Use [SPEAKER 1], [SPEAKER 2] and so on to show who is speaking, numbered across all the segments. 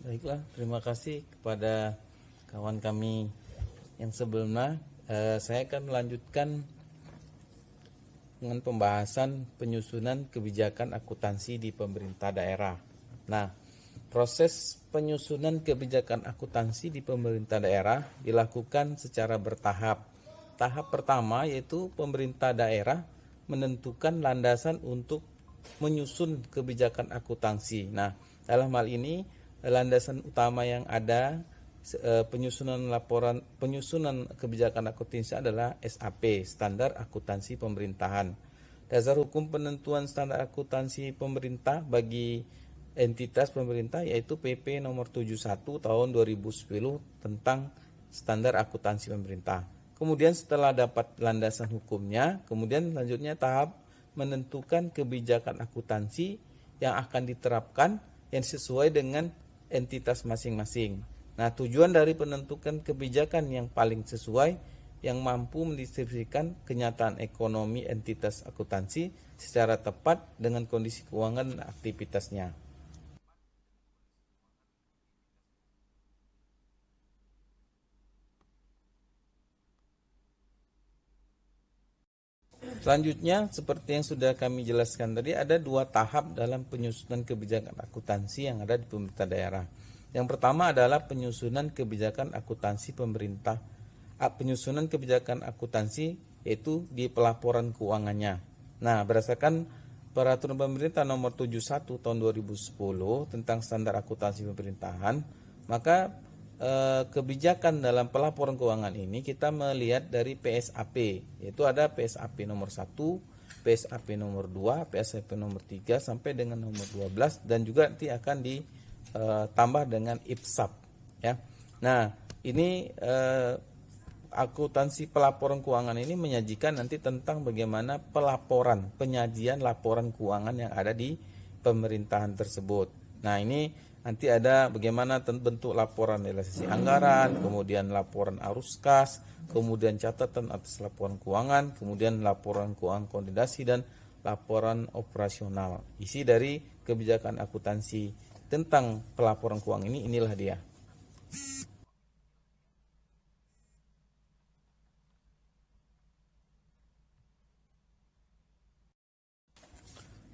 [SPEAKER 1] Baiklah, terima kasih kepada kawan kami yang sebelumnya. Saya akan melanjutkan dengan pembahasan penyusunan kebijakan akuntansi di pemerintah daerah. Nah, proses penyusunan kebijakan akuntansi di pemerintah daerah dilakukan secara bertahap. Tahap pertama yaitu pemerintah daerah menentukan landasan untuk menyusun kebijakan akuntansi. Nah, dalam hal ini landasan utama yang ada penyusunan kebijakan akuntansi adalah SAP, Standar Akuntansi Pemerintahan. Dasar hukum penentuan standar akuntansi pemerintah bagi entitas pemerintah yaitu PP nomor 71 tahun 2010 tentang standar akuntansi pemerintah. Kemudian setelah dapat landasan hukumnya, kemudian selanjutnya tahap menentukan kebijakan akuntansi yang akan diterapkan yang sesuai dengan entitas masing-masing. Nah, tujuan dari penentukan kebijakan yang paling sesuai yang mampu mendistribusikan kenyataan ekonomi entitas akuntansi secara tepat dengan kondisi keuangan dan aktivitasnya. Selanjutnya, seperti yang sudah kami jelaskan tadi, ada dua tahap dalam penyusunan kebijakan akuntansi yang ada di pemerintah daerah. Yang pertama adalah penyusunan kebijakan akuntansi pemerintah. Penyusunan kebijakan akuntansi yaitu di pelaporan keuangannya. Nah, berdasarkan Peraturan Pemerintah Nomor 71 Tahun 2010 tentang Standar Akuntansi Pemerintahan, maka kebijakan dalam pelaporan keuangan ini kita melihat dari PSAP, yaitu ada PSAP nomor 1, PSAP nomor 2, PSAP nomor 3 sampai dengan nomor 12 dan juga nanti akan ditambah dengan IPSAP ya. Nah, ini akuntansi pelaporan keuangan ini menyajikan nanti tentang bagaimana penyajian laporan keuangan yang ada di pemerintahan tersebut. Nah, ini nanti ada bagaimana bentuk laporan realisasi anggaran, kemudian laporan arus kas, kemudian catatan atas laporan keuangan, kemudian laporan keuangan konsolidasi dan laporan operasional. Isi dari kebijakan akuntansi tentang pelaporan keuangan ini inilah dia.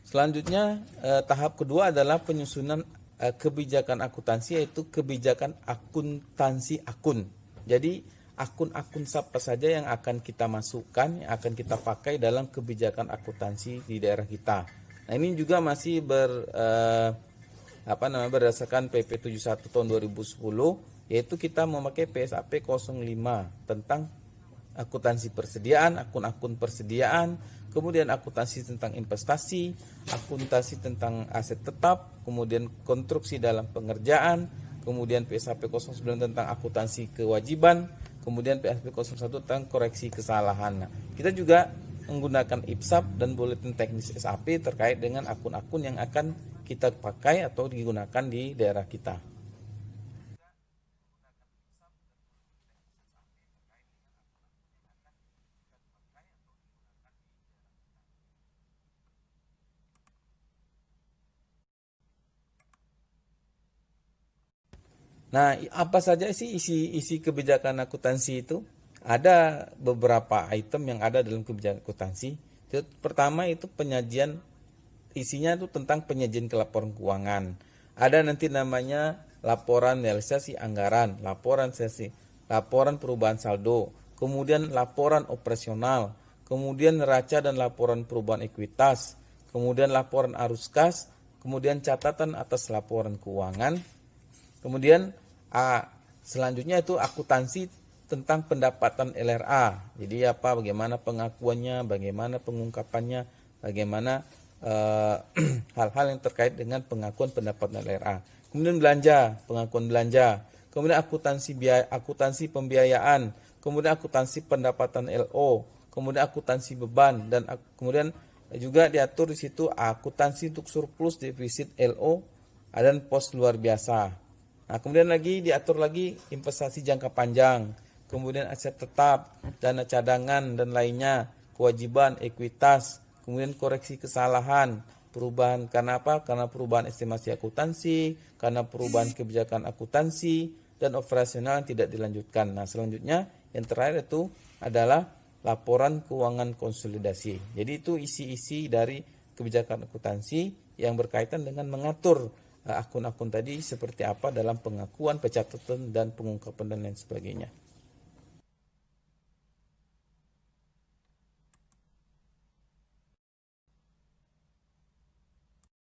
[SPEAKER 1] Selanjutnya tahap kedua adalah penyusunan kebijakan akuntansi, yaitu kebijakan akuntansi akun. Jadi akun-akun apa saja yang akan kita masukkan, yang akan kita pakai dalam kebijakan akuntansi di daerah kita. Nah, ini juga masih berdasarkan PP 71 tahun 2010, yaitu kita memakai PSAP 05 tentang akuntansi persediaan, akun-akun persediaan, kemudian akuntansi tentang investasi, akuntansi tentang aset tetap, kemudian konstruksi dalam pengerjaan, kemudian PSAP 09 tentang akuntansi kewajiban, kemudian PSAP 01 tentang koreksi kesalahan. Nah, kita juga menggunakan IPSAP dan buletin teknis SAP terkait dengan akun-akun yang akan kita pakai atau digunakan di daerah kita. Nah, apa saja sih isi kebijakan akuntansi itu? Ada beberapa item yang ada dalam kebijakan akuntansi. Pertama itu penyajian, isinya itu tentang penyajian laporan keuangan. Ada nanti namanya laporan realisasi anggaran, laporan perubahan saldo, kemudian laporan operasional, kemudian neraca dan laporan perubahan ekuitas, kemudian laporan arus kas, kemudian catatan atas laporan keuangan, kemudian selanjutnya itu akuntansi tentang pendapatan LRA. Jadi bagaimana pengakuannya, bagaimana pengungkapannya, bagaimana hal-hal yang terkait dengan pengakuan pendapatan LRA. Kemudian belanja, pengakuan belanja. Kemudian akuntansi pembiayaan, kemudian akuntansi pendapatan LO, kemudian akuntansi beban dan kemudian juga diatur di situ akuntansi untuk surplus, defisit LO dan pos luar biasa. Nah, kemudian diatur lagi investasi jangka panjang, kemudian aset tetap, dana cadangan dan lainnya, kewajiban, ekuitas, kemudian koreksi kesalahan, Perubahan karena apa? Karena perubahan estimasi akuntansi, karena perubahan kebijakan akuntansi dan operasional yang tidak dilanjutkan. Nah, selanjutnya yang terakhir itu adalah laporan keuangan konsolidasi. Jadi itu isi-isi dari kebijakan akuntansi yang berkaitan dengan mengatur akun-akun tadi seperti apa dalam pengakuan, pencatatan dan pengungkapan dan lain sebagainya.